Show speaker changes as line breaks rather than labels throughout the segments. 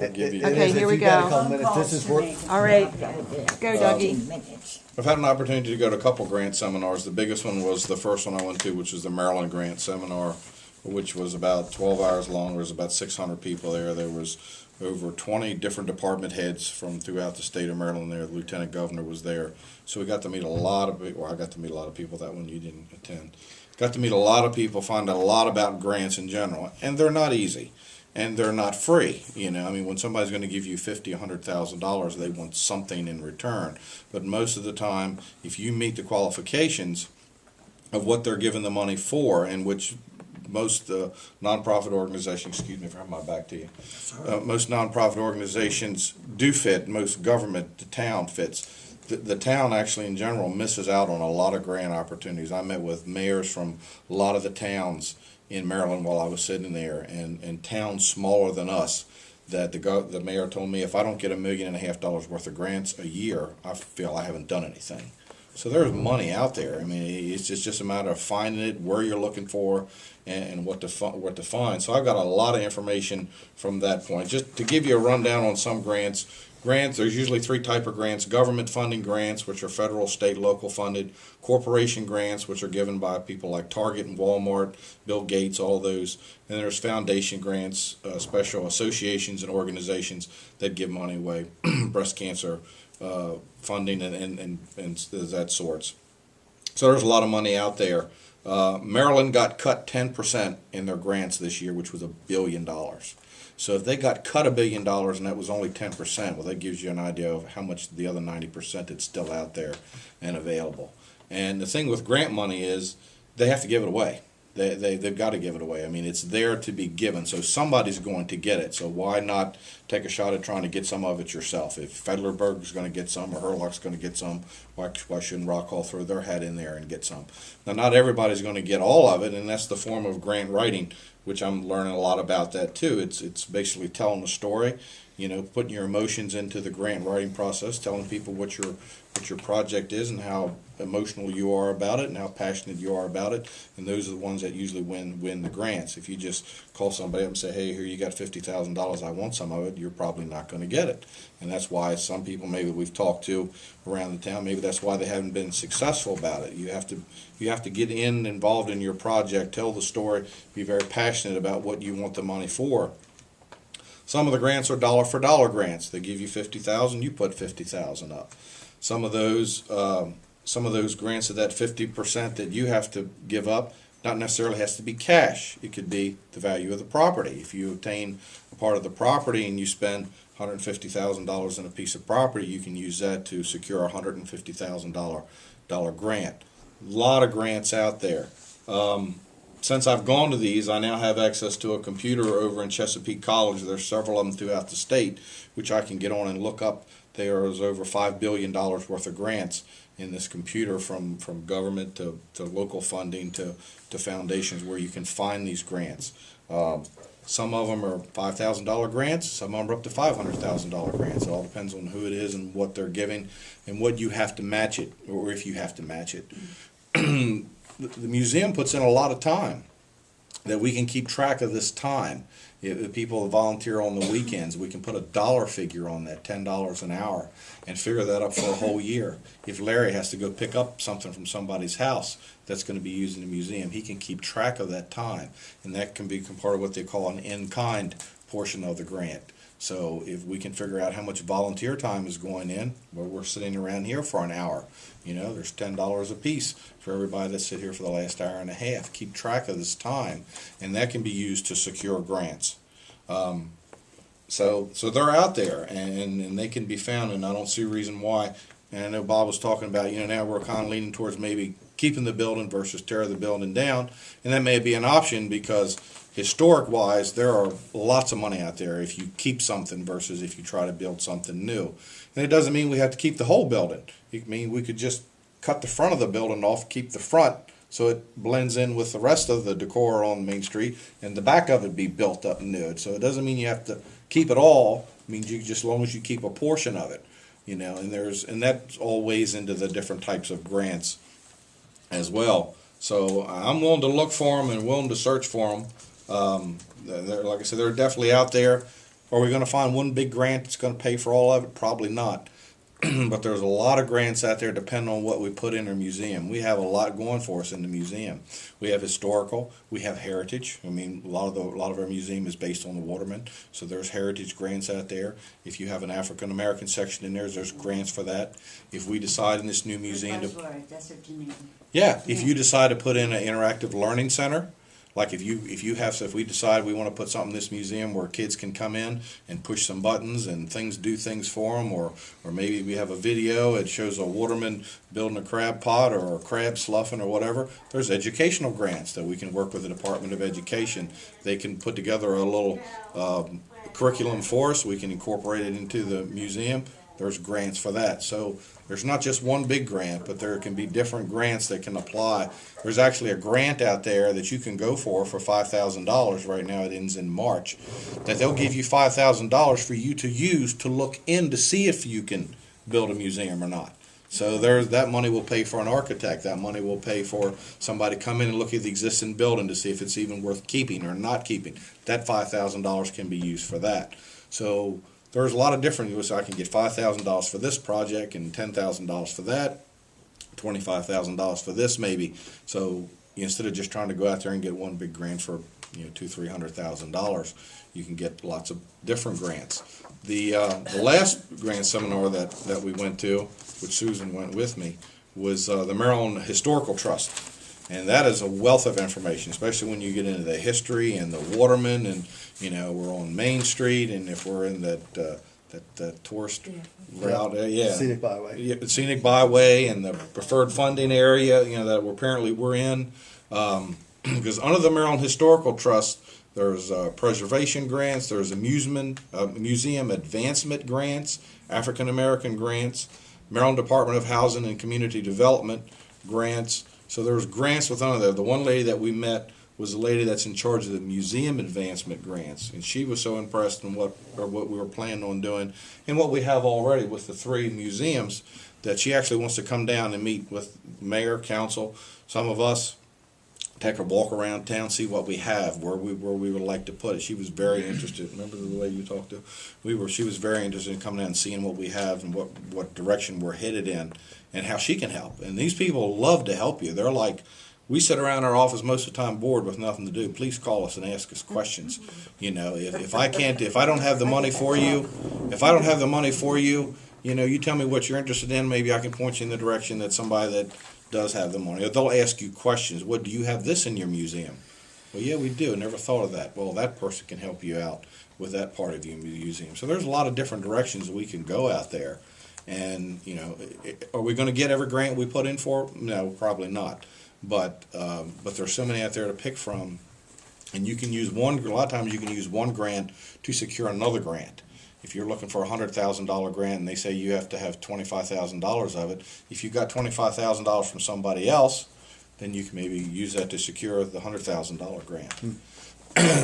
I'll give you.
Okay, here we
If you got a
go.
couple minutes, this is work.
All right, go Dougie.
I've had an opportunity to go to a couple grant seminars. The biggest one was the first one I went to, which was the Maryland Grant Seminar, which was about 12 hours long. There was about 600 people there. There was over 20 different department heads from throughout the state of Maryland there. The lieutenant governor was there. So we got to meet a lot of people. Well, I got to meet a lot of people. That one you didn't attend. Got to meet a lot of people, find out a lot about grants in general. And they're not easy. And they're not free, you know. I mean, when somebody's going to give you $50,000, $100,000, they want something in return. But most of the time, if you meet the qualifications of what they're giving the money for, and which most nonprofit organizations, excuse me for having my back to you, most nonprofit organizations do fit. Most government, the town fits. The town actually in general misses out on a lot of grant opportunities. I met with mayors from a lot of the towns in Maryland while I was sitting there, and towns smaller than us, that the mayor told me if I don't get $1.5 million worth of grants a year, I feel I haven't done anything. So there's money out there. I mean, it's just a matter of finding it, where you're looking for, and what to find. So I've got a lot of information from that point. Just to give you a rundown on some grants. There's usually three types of grants: government funding grants, which are federal, state, local funded; corporation grants, which are given by people like Target and Walmart, Bill Gates, all those; and there's foundation grants, special associations and organizations that give money away, breast cancer funding and that sorts. So there's a lot of money out there. Maryland got cut 10% in their grants this year, which was $1 billion. So if they got cut $1 billion and that was only 10%, well, that gives you an idea of how much the other 90% that's still out there and available. And the thing with grant money is they have to give it away. They've got to give it away. I mean, it's there to be given, so somebody's going to get it. So why not take a shot at trying to get some of it yourself? If Fedlerberg's going to get some or Herlock's going to get some, why shouldn't Rockhall throw their hat in there and get some? Now, not everybody's going to get all of it, and that's the form of grant writing, which I'm learning a lot about that too. It's basically telling a story, you know, putting your emotions into the grant writing process, telling people what your project is and how emotional you are about it and how passionate you are about it, and those are the ones that usually win the grants. If you just call somebody up and say, hey, here you got $50,000, I want some of it, you're probably not going to get it. And that's why some people maybe we've talked to around the town, maybe that's why they haven't been successful about it. You have to get involved in your project, tell the story, be very passionate about what you want the money for. Some of the grants are dollar for dollar grants. They give you $50,000, you put $50,000 up. Some of those grants of that 50% that you have to give up, not necessarily has to be cash. It could be the value of the property. If you obtain a part of the property and you spend $150,000 in a piece of property, you can use that to secure a $150,000 grant. A lot of grants out there. Since I've gone to these, I now have access to a computer over in Chesapeake College. There's several of them throughout the state, which I can get on and look up. There is over $5 billion worth of grants in this computer, from government to local funding to foundations, where you can find these grants. Some of them are $5,000 grants, some of them are up to $500,000 grants. It all depends on who it is and what they're giving and what you have to match it, or if you have to match it. The museum puts in a lot of time, that we can keep track of this time. If people volunteer on the weekends, we can put a dollar figure on that, $10 an hour, and figure that up for a whole year. If Larry has to go pick up something from somebody's house that's going to be used in the museum, he can keep track of that time, and that can be part of what they call an in-kind portion of the grant. So if we can figure out how much volunteer time is going in, well, we're sitting around here for an hour. You know, there's $10 a piece for everybody that sit here for the last hour and a half. Keep track of this time, and that can be used to secure grants. So they're out there, and they can be found, and I don't see a reason why. And I know Bob was talking about, you know, now we're kind of leaning towards maybe keeping the building versus tear the building down, and that may be an option because historic-wise, there are lots of money out there if you keep something versus if you try to build something new. And it doesn't mean we have to keep the whole building. It means we could just cut the front of the building off, keep the front so it blends in with the rest of the decor on Main Street, and the back of it be built up new. So it doesn't mean you have to keep it all. It means you just, as long as you keep a portion of it, you know. And that all weighs into the different types of grants as well. So I'm willing to look for them and willing to search for them. Like I said, they're definitely out there. Are we going to find one big grant that's going to pay for all of it? Probably not. But there's a lot of grants out there depending on what we put in our museum. We have a lot going for us in the museum. We have historical, we have heritage. I mean, a lot of our museum is based on the watermen, so there's heritage grants out there. If you have an African American section in there, there's grants for that. If we decide in this new museum to,
That's what you mean.
yeah, if you decide to put in an interactive learning center, like if we decide we want to put something in this museum where kids can come in and push some buttons and do things for them, or maybe we have a video, it shows a waterman building a crab pot or a crab sloughing or whatever, there's educational grants that we can work with the Department of Education. They can put together a little curriculum for us, we can incorporate it into the museum. There's grants for that. So there's not just one big grant, but there can be different grants that can apply. There's actually a grant out there that you can go for $5,000 right now. It ends in March. That they'll give you $5,000 for you to use to look in to see if you can build a museum or not. So that money will pay for an architect. That money will pay for somebody to come in and look at the existing building to see if it's even worth keeping or not keeping. That $5,000 can be used for that. So there's a lot of different, so I can get $5,000 for this project and $10,000 for that, $25,000 for this maybe. So instead of just trying to go out there and get one big grant for $200,000-$300,000, you can get lots of different grants. The last grant seminar that we went to, which Susan went with me, was the Maryland Historical Trust. And that is a wealth of information, especially when you get into the history and the watermen, and we're on Main Street, and if we're in that tourist route,
Scenic byway.
Yeah, scenic byway and the preferred funding area, that we're in. Because under the Maryland Historical Trust, there's preservation grants, there's museum advancement grants, African American grants, Maryland Department of Housing and Community Development grants. So there's grants within there. The one lady that we met was the lady that's in charge of the museum advancement grants, and she was so impressed in what we were planning on doing and what we have already with the 3 museums, that she actually wants to come down and meet with mayor, council, some of us, take a walk around town, see what we have, where we would like to put it. She was very interested. Remember the way you talked to? She was very interested in coming down and seeing what we have and what direction we're headed in and how she can help. And these people love to help you. They're like, we sit around our office most of the time bored with nothing to do. Please call us and ask us questions. If I don't have the money for you, you tell me what you're interested in. Maybe I can point you in the direction that somebody that does have the money. Or they'll ask you questions. What, do you have this in your museum? Well, yeah, we do. Never thought of that. Well, that person can help you out with that part of your museum. So there's a lot of different directions we can go out there. And, are we going to get every grant we put in for? No, probably not. But there's so many out there to pick from. And you can use a lot of times you can use one grant to secure another grant. If you're looking for a $100,000 grant and they say you have to have $25,000 of it, if you got $25,000 from somebody else, then you can maybe use that to secure the $100,000 grant.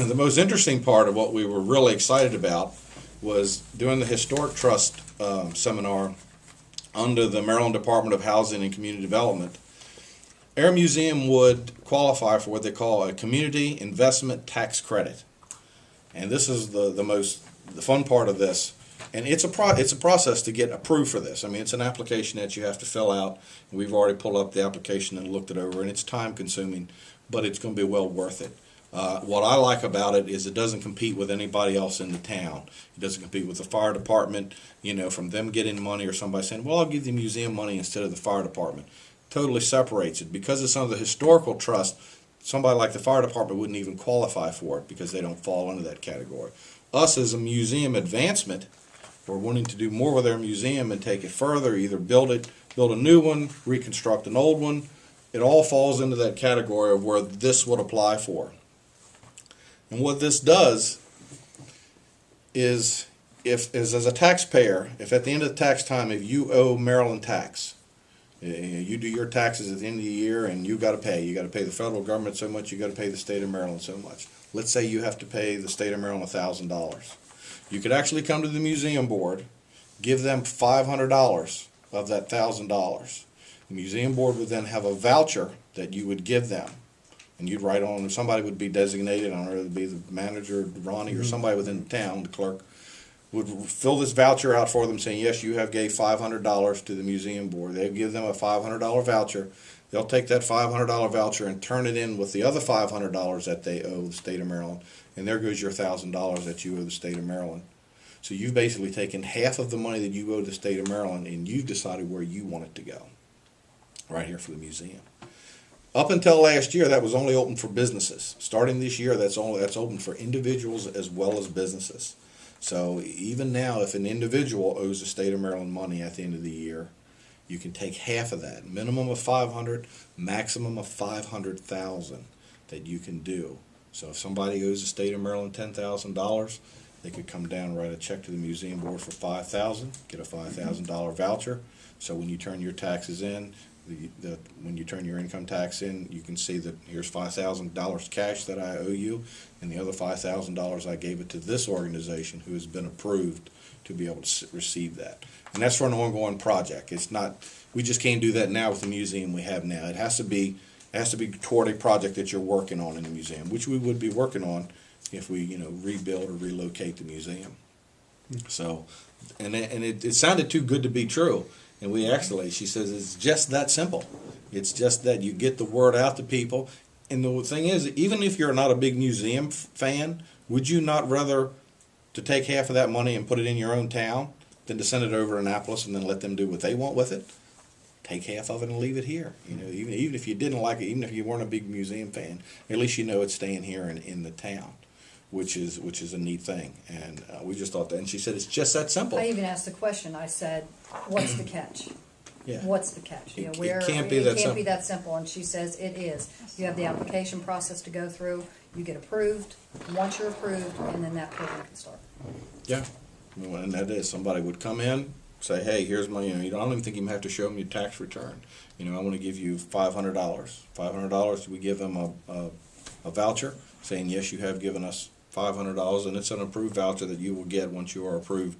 The most interesting part of what we were really excited about was doing the Historic Trust seminar under the Maryland Department of Housing and Community Development. Our museum would qualify for what they call a community investment tax credit. And this is the fun part of this, and it's a process to get approved for this. I mean, it's an application that you have to fill out. We've already pulled up the application and looked it over, and it's time consuming, but it's going to be well worth it. What I like about it is it doesn't compete with anybody else in the town. It doesn't compete with the fire department, from them getting money or somebody saying, well, I'll give the museum money instead of the fire department. Totally separates it. Because it's under the historical trust, somebody like the fire department wouldn't even qualify for it because they don't fall into that category. Us as a museum advancement, we're wanting to do more with our museum and take it further, either build a new one, reconstruct an old one. It all falls into that category of where this would apply for. And what this does is, as a taxpayer, if at the end of the tax time, if you owe Maryland tax, you do your taxes at the end of the year and you got to pay the federal government so much, you got to pay the state of Maryland so much. Let's say you have to pay the state of Maryland $1,000. You could actually come to the museum board, give them $500 of that $1,000. The museum board would then have a voucher that you would give them. And you'd write on, somebody would be designated, I don't know, it would be the manager, Ronnie, or somebody within the town, the clerk, would fill this voucher out for them saying, yes, you have gave $500 to the museum board. They give them a $500 voucher. They'll take that $500 voucher and turn it in with the other $500 that they owe the state of Maryland, and there goes your $1,000 that you owe the state of Maryland. So you've basically taken half of the money that you owe the state of Maryland, and you've decided where you want it to go, right here for the museum. Up until last year, that was only open for businesses. Starting this year, that's open for individuals as well as businesses. So even now, if an individual owes the state of Maryland money at the end of the year, you can take half of that, minimum of $500, maximum of $500,000 that you can do. So if somebody owes the state of Maryland $10,000, they could come down and write a check to the museum board for $5,000, get a $5,000 voucher. So when you turn your taxes in, when you turn your income tax in, you can see that here's $5,000 cash that I owe you, and the other $5,000 I gave it to this organization who has been approved to be able to receive that. And that's for an ongoing project. It's not, we just can't do that now with the museum we have now. It has to be toward a project that you're working on in the museum, which we would be working on if we, rebuild or relocate the museum. So, and it sounded too good to be true. And we actually, she says, it's just that simple. It's just that you get the word out to people. And the thing is, even if you're not a big museum fan, would you not rather to take half of that money and put it in your own town than to send it over to Annapolis and then let them do what they want with it? Take half of it and leave it here. Even if you didn't like it, even if you weren't a big museum fan, at least you know it's staying here in the town, which is a neat thing. And we just thought that. And she said it's just that simple.
I even asked the question. I said, "What's the catch?
Yeah.
What's the catch?
It can't be that
simple." And she says it is. You have the application process to go through. You get approved. Once you're approved, and then that program can start.
Yeah, and that is, somebody would come in, say, hey, here's my, I don't even think you have to show them your tax return. I want to give you $500. $500, we give them a voucher saying, yes, you have given us $500, and it's an approved voucher that you will get once you are approved